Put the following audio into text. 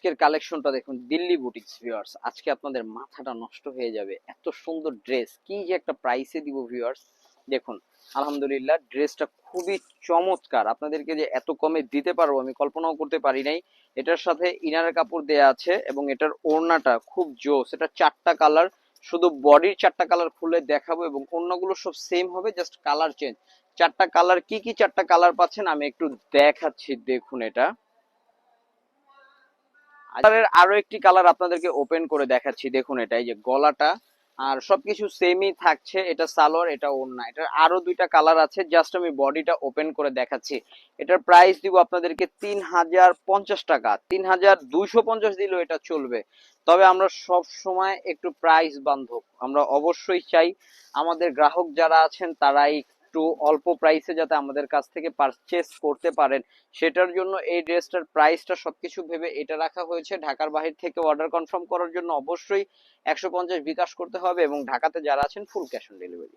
আজকের কালেকশনটা দেখুন, দিল্লি বুটিক্স ভিউয়ার্স। আজকে আপনাদের মাথাটা নষ্ট হয়ে যাবে, এত সুন্দর ড্রেস কি যে একটা প্রাইসে দিব ভিউয়ার্স। দেখুন, আলহামদুলিল্লাহ ড্রেসটা খুবই চমৎকার। আপনাদেরকে যে এত কমে দিতে পারবো আমি কল্পনাও করতে পারি নাই। এটার সাথে ইনারের কাপড় দেয়া আছে এবং এটার ওড়নাটা খুব জোস। এটা চারটা কালার, শুধু বডির চারটা কালার খুলে দেখাবো এবং অন্যগুলো সব সেম হবে, জাস্ট কালার চেঞ্জ। চারটা কালার, কি কি চারটা কালার পাচ্ছেন আমি একটু দেখাচ্ছি। দেখুন, এটা কালারের আরো একটি কালার আপনাদেরকে ওপেন করে দেখাচ্ছি। দেখুন, এটা এই যে গলাটা আর সবকিছু সেমই থাকছে। এটা সালোয়ার, এটা ওড়না। এটার আরো দুইটা কালার আছে, জাস্ট আমি বডিটা ওপেন করে দেখাচ্ছি। এটার প্রাইস দিব আপনাদেরকে 3050 টাকা। 3250 দিলেও এটা চলবে। তবে আমরা সব সময় একটু প্রাইস বান্ধব, আমরা অবশ্যই চাই আমাদের গ্রাহক যারা আছেন তারাই একটু অল্প প্রাইসে যাতে আমাদের কাছ থেকে পারচেস করতে পারেন। সেটার জন্য এই ড্রেসটার প্রাইসটা সবকিছু ভেবে এটা রাখা হয়েছে। ঢাকার বাহির থেকে অর্ডার কনফার্ম করার জন্য অবশ্যই 150 বিকাশ করতে হবে এবং ঢাকাতে যারা আছেন ফুল ক্যাশ অন ডেলিভারি।